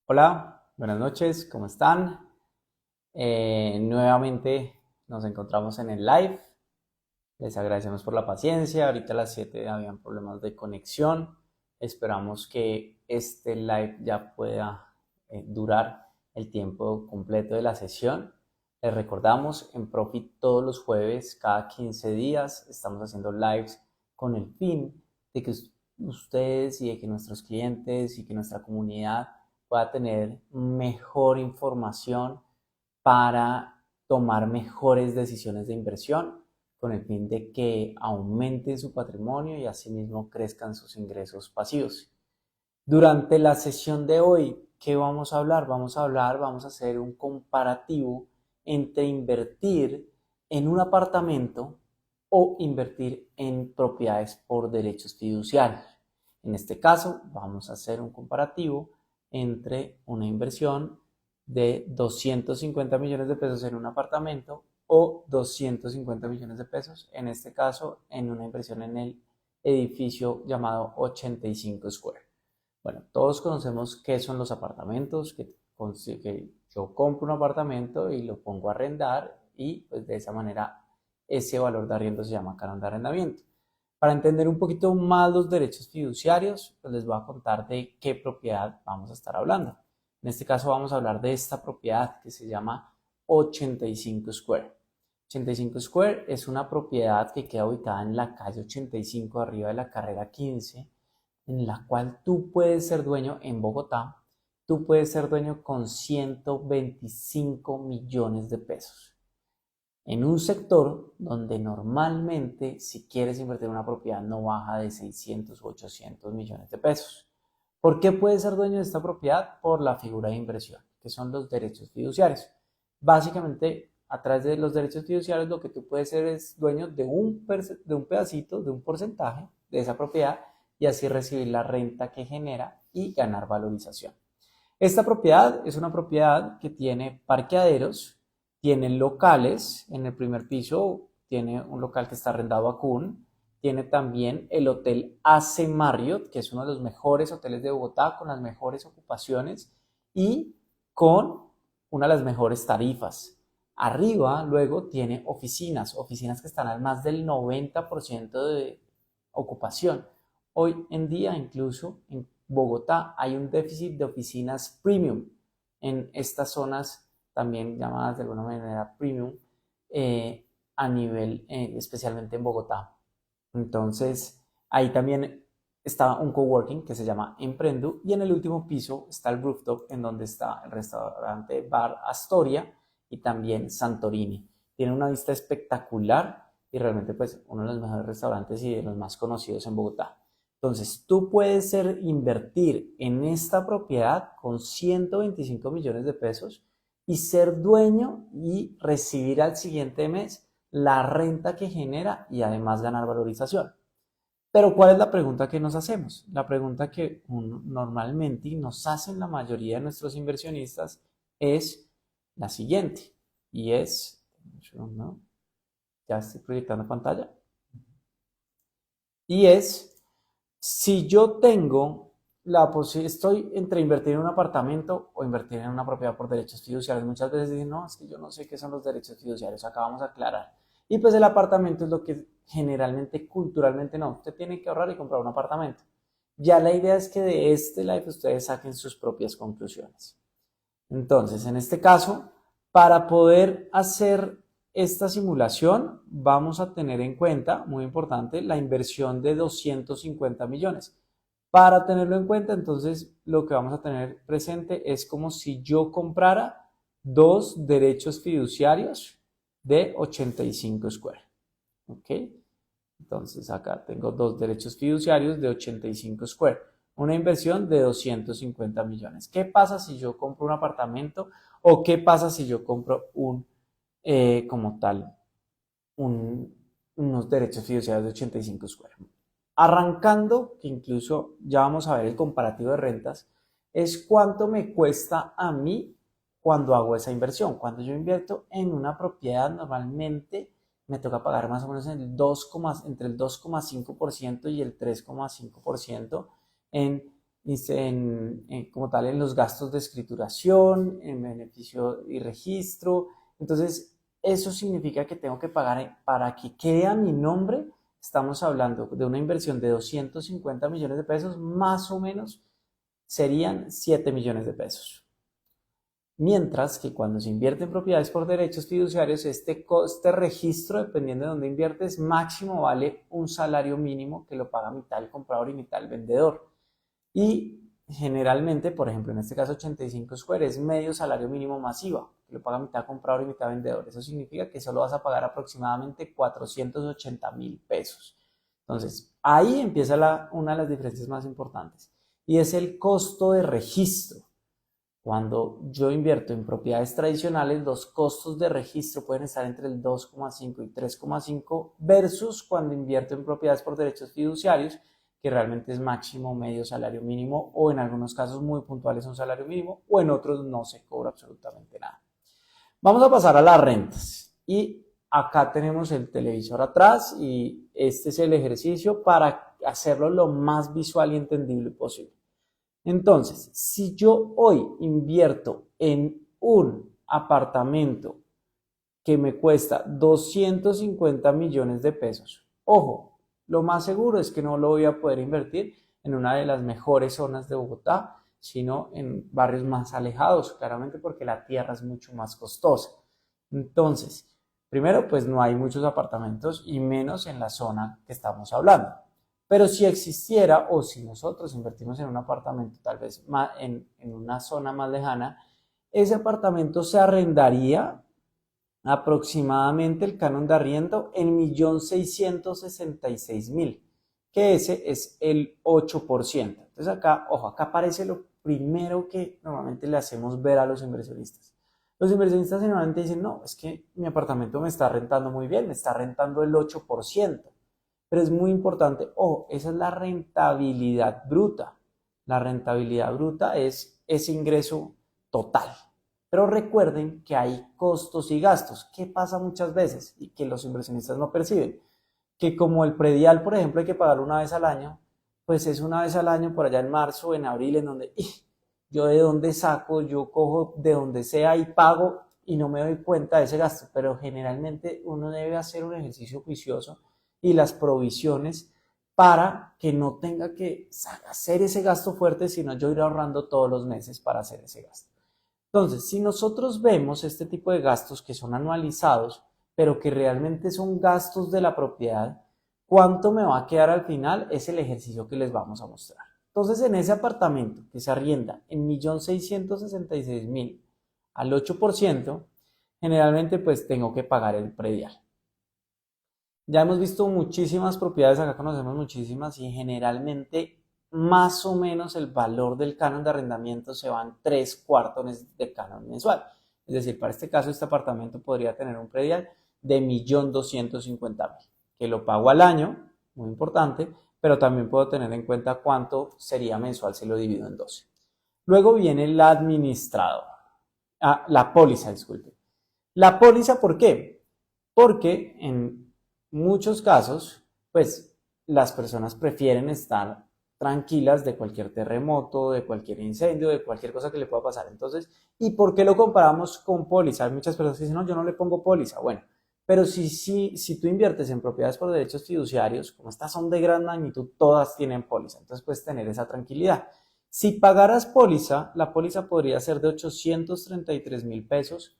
Hola, buenas noches, ¿cómo están? Nuevamente nos encontramos en el live. Les agradecemos por la paciencia. Ahorita a las 7 habían problemas de conexión. Esperamos que este live ya pueda durar el tiempo completo de la sesión. Les recordamos, en Profit todos los jueves, cada 15 días, estamos haciendo lives con el fin de que ustedes y de que nuestros clientes y que nuestra comunidad pueda tener mejor información para tomar mejores decisiones de inversión con el fin de que aumenten su patrimonio y asimismo crezcan sus ingresos pasivos. Durante la sesión de hoy, ¿qué vamos a hablar? Vamos a hacer un comparativo entre invertir en un apartamento o invertir en propiedades por derechos fiduciarios. En este caso, vamos a hacer un comparativo entre una inversión de 250 millones de pesos en un apartamento o 250 millones de pesos, en este caso, en una inversión en el edificio llamado 85 Square. Bueno, todos conocemos qué son los apartamentos, que yo compro un apartamento y lo pongo a arrendar y pues de esa manera ese valor de arriendo se llama canon de arrendamiento. Para entender un poquito más los derechos fiduciarios, pues les voy a contar de qué propiedad vamos a estar hablando. En este caso vamos a hablar de esta propiedad que se llama 85 Square. 85 Square es una propiedad que queda ubicada en la calle 85, arriba de la carrera 15, en la cual tú puedes ser dueño en Bogotá. Tú puedes ser dueño con 125 millones de pesos en un sector donde normalmente si quieres invertir en una propiedad no baja de 600 u 800 millones de pesos. ¿Por qué puedes ser dueño de esta propiedad? Por la figura de inversión, que son los derechos fiduciarios. Básicamente, a través de los derechos fiduciarios, lo que tú puedes ser es dueño de un pedacito, de un porcentaje de esa propiedad y así recibir la renta que genera y ganar valorización. Esta propiedad es una propiedad que tiene parqueaderos, tiene locales, en el primer piso tiene un local que está arrendado a Kun, tiene también el hotel AC Marriott, que es uno de los mejores hoteles de Bogotá, con las mejores ocupaciones y con una de las mejores tarifas. Arriba luego tiene oficinas que están al más del 90% de ocupación. Hoy en día incluso en Bogotá hay un déficit de oficinas premium en estas zonas también llamadas de alguna manera premium a nivel, especialmente en Bogotá. Entonces, ahí también está un coworking que se llama Emprendu y en el último piso está el rooftop en donde está el restaurante Bar Astoria y también Santorini. Tiene una vista espectacular y realmente pues uno de los mejores restaurantes y de los más conocidos en Bogotá. Entonces, tú puedes invertir en esta propiedad con 125 millones de pesos y ser dueño y recibir al siguiente mes la renta que genera y además ganar valorización. Pero ¿cuál es la pregunta que nos hacemos? La pregunta que normalmente nos hacen la mayoría de nuestros inversionistas es la siguiente y es, ¿no? Ya estoy proyectando pantalla, y es si yo tengo la posibilidad, estoy entre invertir en un apartamento o invertir en una propiedad por derechos fiduciarios. Muchas veces dicen, no, es que yo no sé qué son los derechos fiduciarios, acá vamos a aclarar. Y pues el apartamento es lo que generalmente, culturalmente no, usted tiene que ahorrar y comprar un apartamento. Ya la idea es que de este live ustedes saquen sus propias conclusiones. Entonces, en este caso, para poder hacer esta simulación, vamos a tener en cuenta, muy importante, la inversión de 250 millones. Para tenerlo en cuenta, entonces, lo que vamos a tener presente es como si yo comprara dos derechos fiduciarios de 85 Square. ¿Ok? Entonces, acá tengo dos derechos fiduciarios de 85 Square, una inversión de 250 millones. ¿Qué pasa si yo compro un apartamento o qué pasa si yo compro como tal, unos derechos fiduciarios de 85 Square? Arrancando, que incluso ya vamos a ver el comparativo de rentas, es cuánto me cuesta a mí cuando hago esa inversión. Cuando yo invierto en una propiedad, normalmente me toca pagar más o menos entre el 2,5% y el 3,5% en como tal en los gastos de escrituración, en beneficio y registro. Entonces, eso significa que tengo que pagar para que quede a mi nombre. Estamos hablando de una inversión de 250 millones de pesos, más o menos serían 7 millones de pesos. Mientras que cuando se invierte en propiedades por derechos fiduciarios, este registro, dependiendo de dónde inviertes, máximo vale un salario mínimo que lo paga mitad el comprador y mitad el vendedor. Y generalmente, por ejemplo, en este caso 85 Square es medio salario mínimo masiva, que lo paga mitad comprador y mitad vendedor. Eso significa que solo vas a pagar aproximadamente 480,000 pesos. Entonces, ahí empieza una de las diferencias más importantes y es el costo de registro. Cuando yo invierto en propiedades tradicionales, los costos de registro pueden estar entre el 2,5 y 3,5 versus cuando invierto en propiedades por derechos fiduciarios, que realmente es máximo medio salario mínimo o en algunos casos muy puntuales un salario mínimo o en otros no se cobra absolutamente nada. Vamos a pasar a las rentas y acá tenemos el televisor atrás y este es el ejercicio para hacerlo lo más visual y entendible posible. Entonces, si yo hoy invierto en un apartamento que me cuesta 250 millones de pesos, ojo, lo más seguro es que no lo voy a poder invertir en una de las mejores zonas de Bogotá, sino en barrios más alejados, claramente porque la tierra es mucho más costosa. Entonces, primero, pues no hay muchos apartamentos y menos en la zona que estamos hablando. Pero si existiera o si nosotros invertimos en un apartamento tal vez en una zona más lejana, ese apartamento se arrendaría aproximadamente el canon de arriendo en 1.666.000, que ese es el 8%. Entonces acá, ojo, acá aparece lo primero que normalmente le hacemos ver a los inversionistas. Los inversionistas generalmente dicen, no, es que mi apartamento me está rentando muy bien, me está rentando el 8%. Pero es muy importante, ojo, esa es la rentabilidad bruta. La rentabilidad bruta es ese ingreso total. Pero recuerden que hay costos y gastos. ¿Qué pasa muchas veces y que los inversionistas no perciben? Que como el predial, por ejemplo, hay que pagar una vez al año, pues es una vez al año por allá en marzo o en abril en donde yo de dónde saco, yo cojo de donde sea y pago y no me doy cuenta de ese gasto. Pero generalmente uno debe hacer un ejercicio juicioso y las provisiones para que no tenga que hacer ese gasto fuerte, sino yo ir ahorrando todos los meses para hacer ese gasto. Entonces, si nosotros vemos este tipo de gastos que son anualizados, pero que realmente son gastos de la propiedad, ¿cuánto me va a quedar al final? Es el ejercicio que les vamos a mostrar. Entonces, en ese apartamento que se arrienda en 1.666.000 al 8%, generalmente pues tengo que pagar el predial. Ya hemos visto muchísimas propiedades, acá conocemos muchísimas y generalmente más o menos el valor del canon de arrendamiento se va en 3/4 de canon mensual. Es decir, para este caso este apartamento podría tener un predial de 1.250.000, que lo pago al año, muy importante, pero también puedo tener en cuenta cuánto sería mensual si lo divido en 12. Luego viene el administrador, la póliza, disculpe. La póliza, ¿por qué? Porque en muchos casos, pues las personas prefieren estar tranquilas de cualquier terremoto, de cualquier incendio, de cualquier cosa que le pueda pasar. Entonces, ¿y por qué lo comparamos con póliza? Hay muchas personas que dicen, no, yo no le pongo póliza. Bueno, pero si tú inviertes en propiedades por derechos fiduciarios, como estas son de gran magnitud, todas tienen póliza. Entonces puedes tener esa tranquilidad. Si pagaras póliza, la póliza podría ser de 833,000 pesos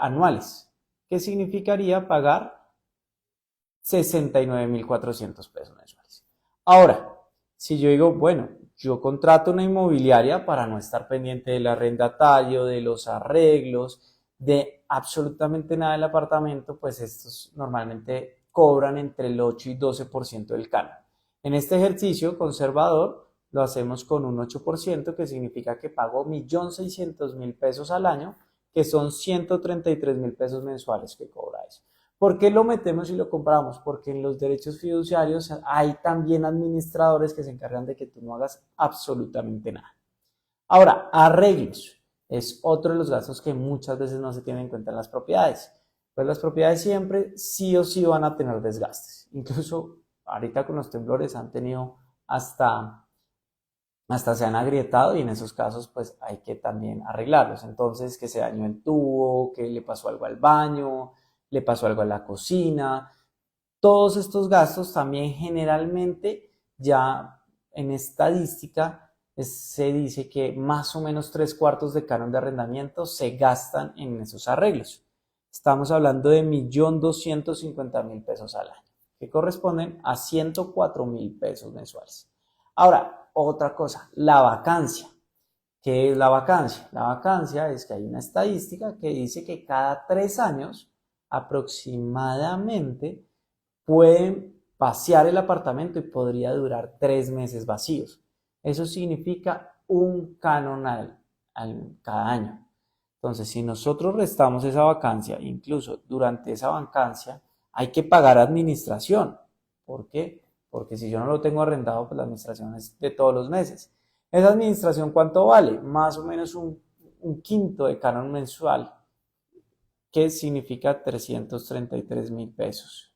anuales, que significaría pagar 69,400 pesos mensuales. Ahora, si yo digo, bueno, yo contrato una inmobiliaria para no estar pendiente del arrendatario, de los arreglos, de absolutamente nada del apartamento, pues estos normalmente cobran entre el 8 y 12% del canon. En este ejercicio conservador lo hacemos con un 8%, que significa que pago 1.600.000 pesos al año, que son 133,000 pesos mensuales que cobra eso. ¿Por qué lo metemos y lo compramos? Porque en los derechos fiduciarios hay también administradores que se encargan de que tú no hagas absolutamente nada. Ahora, arreglos es otro de los gastos que muchas veces no se tienen en cuenta en las propiedades. Pues las propiedades siempre sí o sí van a tener desgastes. Incluso ahorita con los temblores han tenido hasta hasta se han agrietado y en esos casos pues hay que también arreglarlos. Entonces que se dañó el tubo, que le pasó algo al baño, le pasó algo a la cocina. Todos estos gastos también generalmente ya en estadística se dice que más o menos 3/4 de canon de arrendamiento se gastan en esos arreglos. Estamos hablando de 1.250.000 pesos al año, que corresponden a 104.000 pesos mensuales. Ahora, otra cosa, la vacancia. ¿Qué es la vacancia? La vacancia es que hay una estadística que dice que cada 3 años aproximadamente pueden vaciar el apartamento y podría durar 3 meses vacíos. Eso significa un canon cada año. Entonces, si nosotros restamos esa vacancia, incluso durante esa vacancia, hay que pagar administración. ¿Por qué? Porque si yo no lo tengo arrendado, pues la administración es de todos los meses. ¿Esa administración cuánto vale? Más o menos un quinto de canon mensual, que significa 333.000 pesos,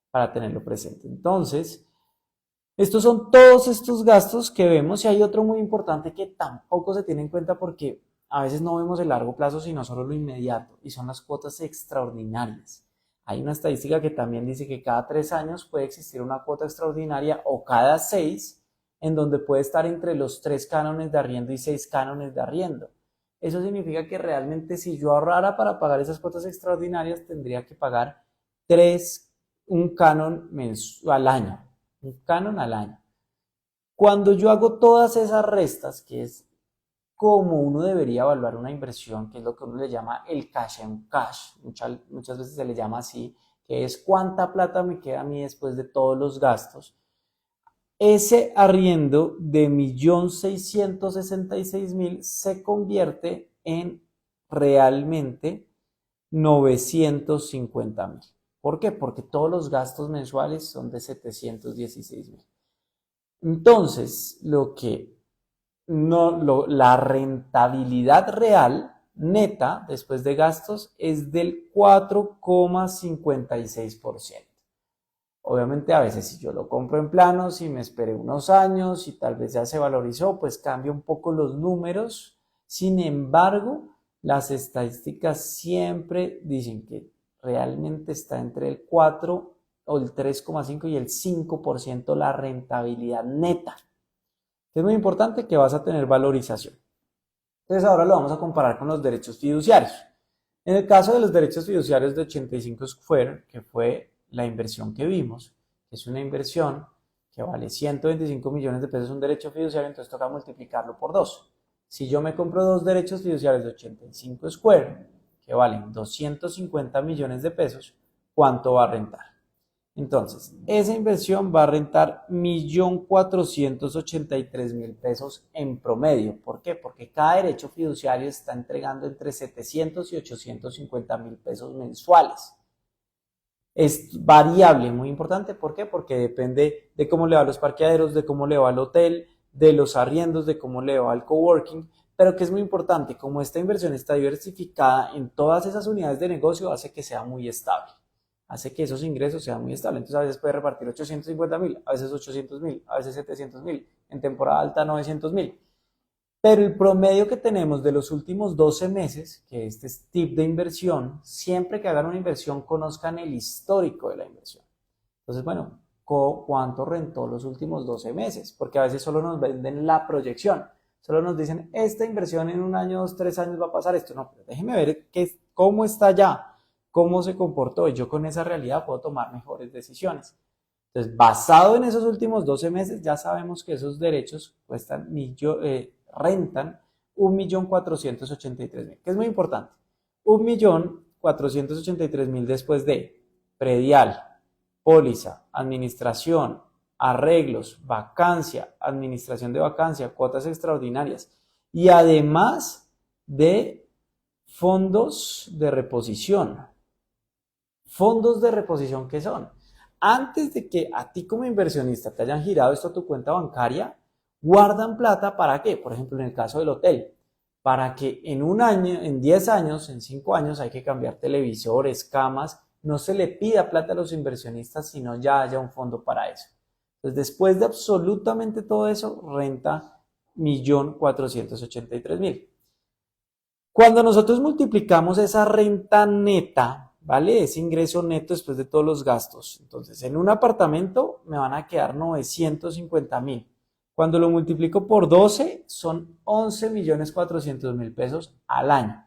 para tenerlo presente. Entonces, estos son todos estos gastos que vemos y hay otro muy importante que tampoco se tiene en cuenta porque a veces no vemos el largo plazo sino solo lo inmediato y son las cuotas extraordinarias. Hay una estadística que también dice que cada 3 años puede existir una cuota extraordinaria o cada 6 en donde puede estar entre los 3 cánones de arriendo y 6 cánones de arriendo. Eso significa que realmente si yo ahorrara para pagar esas cuotas extraordinarias tendría que pagar un canon al año. Un canon al año. Cuando yo hago todas esas restas, que es como uno debería evaluar una inversión, que es lo que uno le llama el cash en cash, muchas veces se le llama así, que es cuánta plata me queda a mí después de todos los gastos. Ese arriendo de 1.666.000 se convierte en realmente 950.000. ¿Por qué? Porque todos los gastos mensuales son de 716.000. Entonces, la rentabilidad real neta después de gastos es del 4,56%. Obviamente a veces si yo lo compro en planos y me esperé unos años y tal vez ya se valorizó, pues cambia un poco los números. Sin embargo, las estadísticas siempre dicen que realmente está entre el 4 o el 3,5 y el 5% la rentabilidad neta. Es muy importante que vas a tener valorización. Entonces ahora lo vamos a comparar con los derechos fiduciarios. En el caso de los derechos fiduciarios de 85 Square, que fue la inversión que vimos, que es una inversión que vale 125 millones de pesos un derecho fiduciario, entonces toca multiplicarlo por 2. Si yo me compro 2 derechos fiduciarios de 85 Square, que valen 250 millones de pesos, ¿cuánto va a rentar? Entonces, esa inversión va a rentar 1.483.000 pesos en promedio. ¿Por qué? Porque cada derecho fiduciario está entregando entre 700 y 850.000 pesos mensuales. Es variable, muy importante. ¿Por qué? Porque depende de cómo le va a los parqueaderos, de cómo le va al hotel, de los arriendos, de cómo le va al coworking. Pero que es muy importante, como esta inversión está diversificada en todas esas unidades de negocio, hace que sea muy estable. Hace que esos ingresos sean muy estables. Entonces a veces puede repartir 850.000, a veces 800.000, a veces 700.000, en temporada alta 900.000. Pero el promedio que tenemos de los últimos 12 meses, que este es tip de inversión, siempre que hagan una inversión conozcan el histórico de la inversión. Entonces, bueno, ¿cuánto rentó los últimos 12 meses? Porque a veces solo nos venden la proyección. Solo nos dicen, esta inversión en 1 año, 2, 3 años va a pasar esto. No, pero déjeme ver cómo está ya, cómo se comportó y yo con esa realidad puedo tomar mejores decisiones. Entonces, basado en esos últimos 12 meses, ya sabemos que esos derechos rentan 1.483.000, que es muy importante. 1.483.000 después de predial, póliza, administración, arreglos, vacancia, administración de vacancia, cuotas extraordinarias y además de fondos de reposición. Fondos de reposición, ¿qué son? Antes de que a ti como inversionista te hayan girado esto a tu cuenta bancaria, guardan plata ¿para qué? Por ejemplo, en el caso del hotel, para que en 1 año, en 10 años, en 5 años hay que cambiar televisores, camas, no se le pida plata a los inversionistas, sino ya haya un fondo para eso. Entonces, después de absolutamente todo eso, renta 1.483.000. Cuando nosotros multiplicamos esa renta neta, ¿vale? Ese ingreso neto después de todos los gastos. Entonces, en un apartamento me van a quedar 950.000. Cuando lo multiplico por 12, son 11.400.000 pesos al año.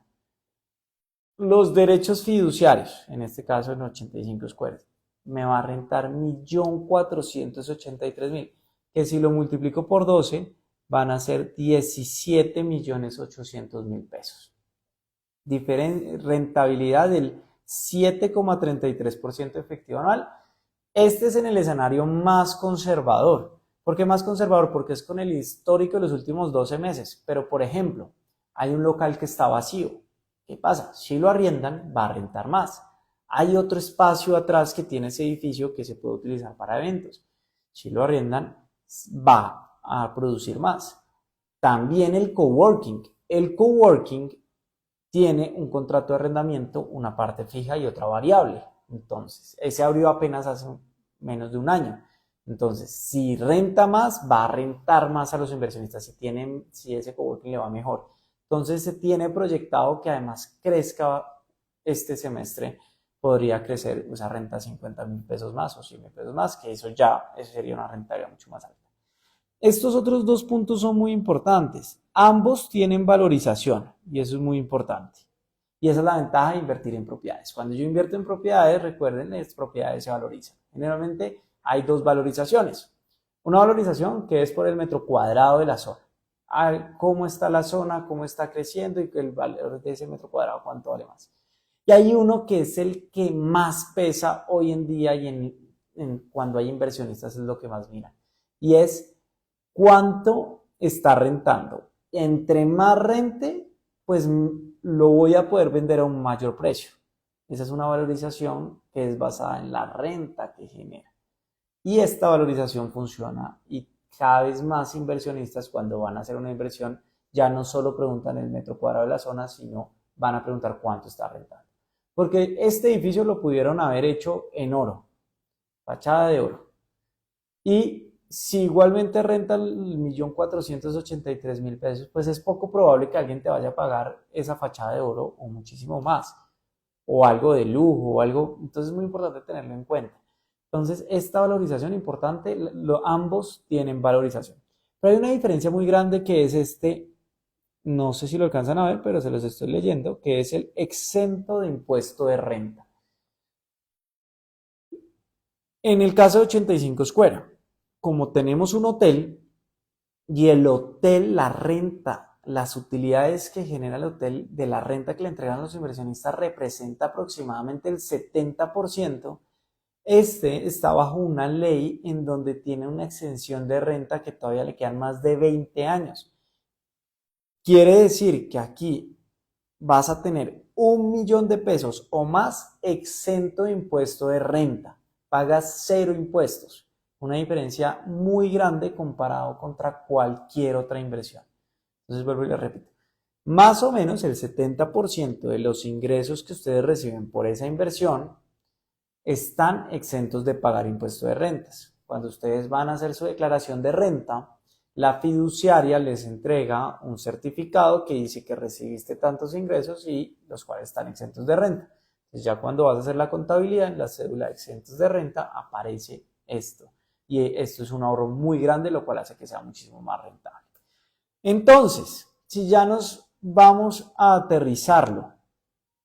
Los derechos fiduciarios, en este caso en 85 Squares, me va a rentar 1.483.000, que si lo multiplico por 12, van a ser 17.800.000 pesos. Rentabilidad del 7,33% efectivo anual. Este es en el escenario más conservador. ¿Por qué más conservador? Porque es con el histórico de los últimos 12 meses. Pero, por ejemplo, hay un local que está vacío. ¿Qué pasa? Si lo arriendan, va a rentar más. Hay otro espacio atrás que tiene ese edificio que se puede utilizar para eventos. Si lo arriendan, va a producir más. También el coworking. El coworking tiene un contrato de arrendamiento, una parte fija y otra variable. Entonces, ese abrió apenas hace menos de un año. Entonces, si renta más, va a rentar más a los inversionistas si ese coworking le va mejor. Entonces, se tiene proyectado que además crezca este semestre, podría crecer esa renta 50.000 pesos más o 100.000 pesos más, que eso sería una rentabilidad mucho más alta. Estos otros dos puntos son muy importantes. Ambos tienen valorización y eso es muy importante. Y esa es la ventaja de invertir en propiedades. Cuando yo invierto en propiedades, recuerden, las propiedades se valorizan. Generalmente hay dos valorizaciones. Una valorización que es por el metro cuadrado de la zona. Cómo está la zona, cómo está creciendo y el valor de ese metro cuadrado, cuánto vale más. Y hay uno que es el que más pesa hoy en día y cuando hay inversionistas es lo que más miran. Y es cuánto está rentando. Entre más rente, pues lo voy a poder vender a un mayor precio. Esa es una valorización que es basada en la renta que genera. Y esta valorización funciona y cada vez más inversionistas cuando van a hacer una inversión ya no solo preguntan el metro cuadrado de la zona, sino van a preguntar cuánto está rentando. Porque este edificio lo pudieron haber hecho en oro, fachada de oro. Y si igualmente renta el 1.483.000 pesos, pues es poco probable que alguien te vaya a pagar esa fachada de oro o muchísimo más, o algo de lujo, o algo. Entonces es muy importante tenerlo en cuenta. Entonces, esta valorización importante, ambos tienen valorización. Pero hay una diferencia muy grande que es no sé si lo alcanzan a ver, pero se los estoy leyendo, que es el exento de impuesto de renta. En el caso de 85 Square, como tenemos un hotel y el hotel, la renta, las utilidades que genera el hotel de la renta que le entregan los inversionistas representa aproximadamente el 70%, está bajo una ley en donde tiene una exención de renta que todavía le quedan más de 20 años. Quiere decir que aquí vas a tener 1.000.000 de pesos o más exento de impuesto de renta. Pagas 0 impuestos. Una diferencia muy grande comparado contra cualquier otra inversión. Entonces vuelvo y le repito. Más o menos el 70% de los ingresos que ustedes reciben por esa inversión están exentos de pagar impuesto de rentas. Cuando ustedes van a hacer su declaración de renta, la fiduciaria les entrega un certificado que dice que recibiste tantos ingresos y los cuales están exentos de renta. Entonces ya cuando vas a hacer la contabilidad en la cédula de exentos de renta aparece esto. Y esto es un ahorro muy grande, lo cual hace que sea muchísimo más rentable. Entonces, si ya nos vamos a aterrizarlo,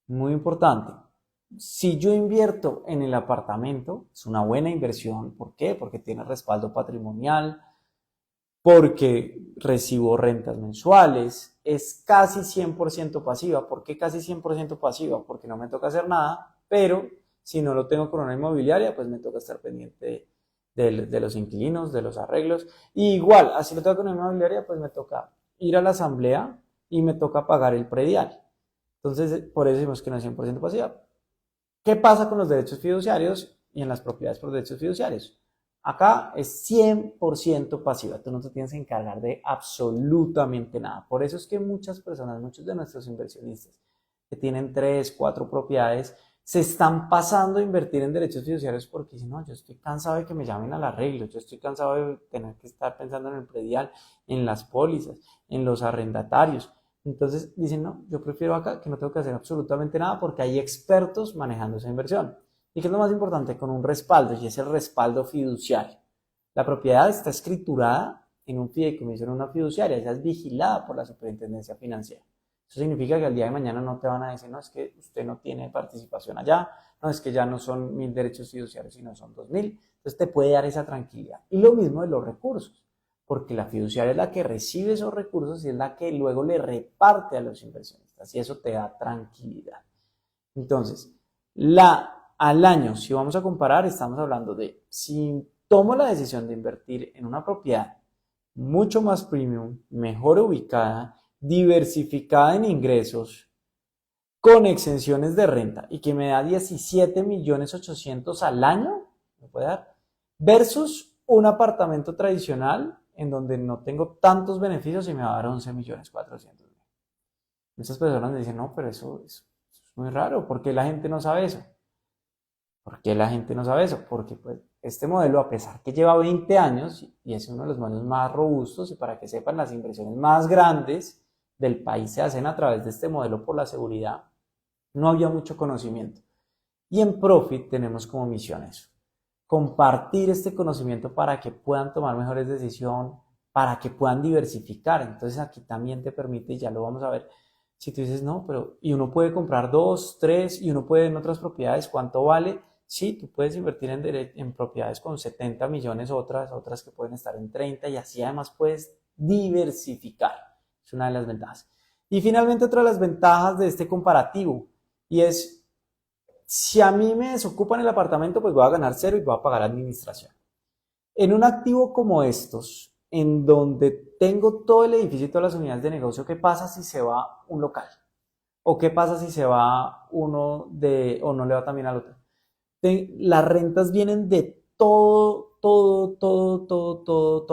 muy importante. Si yo invierto en el apartamento, es una buena inversión. ¿Por qué? Porque tiene respaldo patrimonial, porque recibo rentas mensuales, es casi 100% pasiva. ¿Por qué casi 100% pasiva? Porque no me toca hacer nada, pero si no lo tengo con una inmobiliaria, pues me toca estar pendiente de los inquilinos, de los arreglos. Y igual, así lo tengo con una inmobiliaria, pues me toca ir a la asamblea y me toca pagar el predial. Entonces, por eso decimos que no es 100% pasiva. ¿Qué pasa con los derechos fiduciarios y en las propiedades por derechos fiduciarios? Acá es 100% pasiva, tú no te tienes que encargar de absolutamente nada. Por eso es que muchas personas, muchos de nuestros inversionistas que tienen 3, 4 propiedades, se están pasando a invertir en derechos fiduciarios porque dicen, no, yo estoy cansado de que me llamen al arreglo, yo estoy cansado de tener que estar pensando en el predial, en las pólizas, en los arrendatarios. Entonces dicen, no, yo prefiero acá que no tengo que hacer absolutamente nada porque hay expertos manejando esa inversión. ¿Y qué es lo más importante? Con un respaldo, y es el respaldo fiduciario. La propiedad está escriturada en un fideicomiso, en una fiduciaria, esa es vigilada por la Superintendencia Financiera. Eso significa que al día de mañana no te van a decir, no, es que usted no tiene participación allá, no, es que ya no son 1000 derechos fiduciarios, sino son 2000. Entonces te puede dar esa tranquilidad. Y lo mismo de los recursos, porque la fiduciaria es la que recibe esos recursos y es la que luego le reparte a los inversionistas, y eso te da tranquilidad. Entonces, al año, si vamos a comparar, estamos hablando de, si tomo la decisión de invertir en una propiedad mucho más premium, mejor ubicada, diversificada en ingresos, con exenciones de renta y que me da 17.800.000 al año, me puede dar, versus un apartamento tradicional en donde no tengo tantos beneficios y me va a dar 11.400.000. Muchas personas me dicen, no, pero eso es muy raro, ¿por qué la gente no sabe eso? ¿Por qué la gente no sabe eso? Porque pues este modelo, a pesar que lleva 20 años y es uno de los modelos más robustos, y para que sepan, las inversiones más grandes del país se hacen a través de este modelo por la seguridad, no había mucho conocimiento. Y en Profit tenemos como misión eso, compartir este conocimiento para que puedan tomar mejores decisiones, para que puedan diversificar. Entonces aquí también te permite, y ya lo vamos a ver, si tú dices, no, pero, y uno puede comprar 2, 3, y uno puede en otras propiedades, ¿cuánto vale? Sí, tú puedes invertir en propiedades con 70 millones, otras que pueden estar en 30, y así además puedes diversificar. Es una de las ventajas. Y finalmente, otra de las ventajas de este comparativo, y es, si a mí me desocupan el apartamento, pues voy a ganar cero y voy a pagar administración. En un activo como estos, en donde tengo todo el edificio y todas las unidades de negocio, ¿qué pasa si se va un local? ¿O qué pasa si se va uno o no le va también al otro? Las rentas vienen de toda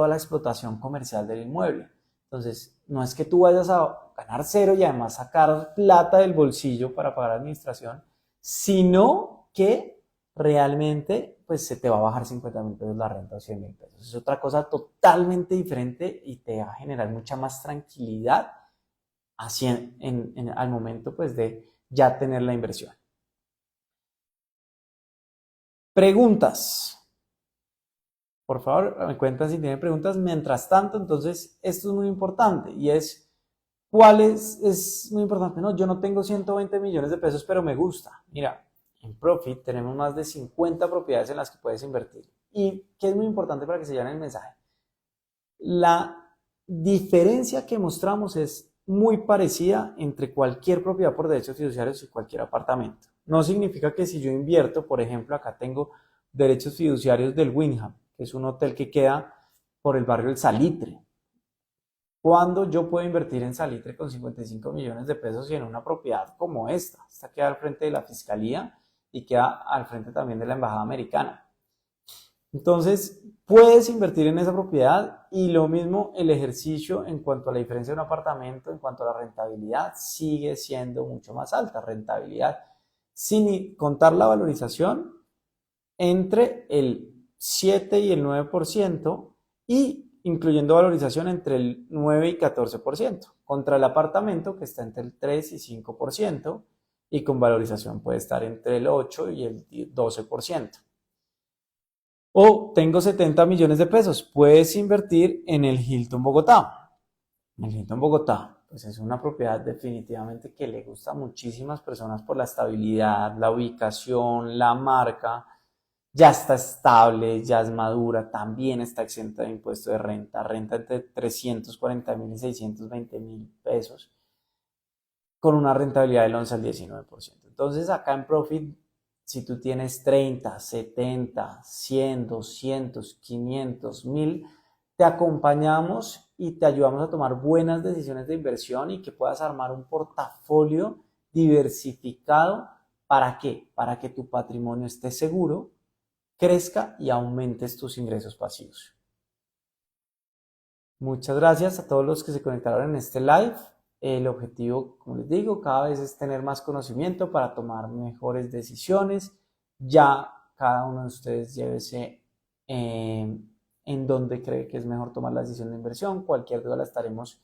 la explotación comercial del inmueble. Entonces, no es que tú vayas a ganar cero y además sacar plata del bolsillo para pagar administración, sino que realmente pues se te va a bajar 50.000 pesos la renta o 100.000 pesos. Es otra cosa totalmente diferente y te va a generar mucha más tranquilidad así al momento pues de ya tener la inversión. Preguntas. Por favor, me cuentan si tienen preguntas. Mientras tanto, entonces, esto es muy importante y es, ¿cuál es muy importante? No, yo no tengo 120 millones de pesos, pero me gusta. Mira, en Profit tenemos más de 50 propiedades en las que puedes invertir. ¿Y qué es muy importante para que se lleven el mensaje? La diferencia que mostramos es muy parecida entre cualquier propiedad por derechos fiduciarios y cualquier apartamento. No significa que si yo invierto, por ejemplo, acá tengo derechos fiduciarios del Wyndham, que es un hotel que queda por el barrio El Salitre. ¿Cuándo yo puedo invertir en Salitre con 55 millones de pesos y en una propiedad como esta? Esta queda al frente de la Fiscalía y queda al frente también de la Embajada Americana. Entonces, puedes invertir en esa propiedad y lo mismo el ejercicio en cuanto a la diferencia de un apartamento, en cuanto a la rentabilidad, sigue siendo mucho más alta. Rentabilidad, sin contar la valorización, entre el 7 y el 9% y incluyendo valorización entre el 9 y 14%, contra el apartamento que está entre el 3 y 5% y con valorización puede estar entre el 8 y el 12%. O tengo 70 millones de pesos, puedes invertir en el Hilton Bogotá. El Hilton Bogotá, pues es una propiedad definitivamente que le gusta a muchísimas personas por la estabilidad, la ubicación, la marca. Ya está estable, ya es madura, también está exenta de impuesto de renta, renta entre 340.000 y 620.000 pesos, con una rentabilidad del 11 al 19%. Entonces acá en Profit, si tú tienes 30, 70, 100, 200, 500, 1000, te acompañamos y te ayudamos a tomar buenas decisiones de inversión y que puedas armar un portafolio diversificado. ¿Para qué? Para que tu patrimonio esté seguro, crezca y aumentes tus ingresos pasivos. Muchas gracias a todos los que se conectaron en este live. El objetivo, como les digo, cada vez es tener más conocimiento para tomar mejores decisiones. Ya cada uno de ustedes llévese en dónde cree que es mejor tomar la decisión de inversión. Cualquier duda la estaremos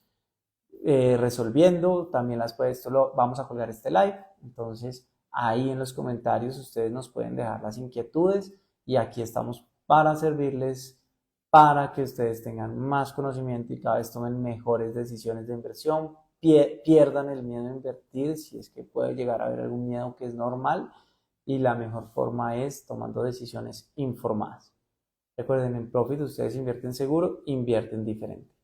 resolviendo. También esto lo vamos a colgar este live. Entonces, ahí en los comentarios ustedes nos pueden dejar las inquietudes y aquí estamos para servirles, para que ustedes tengan más conocimiento y cada vez tomen mejores decisiones de inversión, pierdan el miedo a invertir, si es que puede llegar a haber algún miedo, que es normal, y la mejor forma es tomando decisiones informadas. Recuerden, en Profit ustedes invierten seguro, invierten diferente.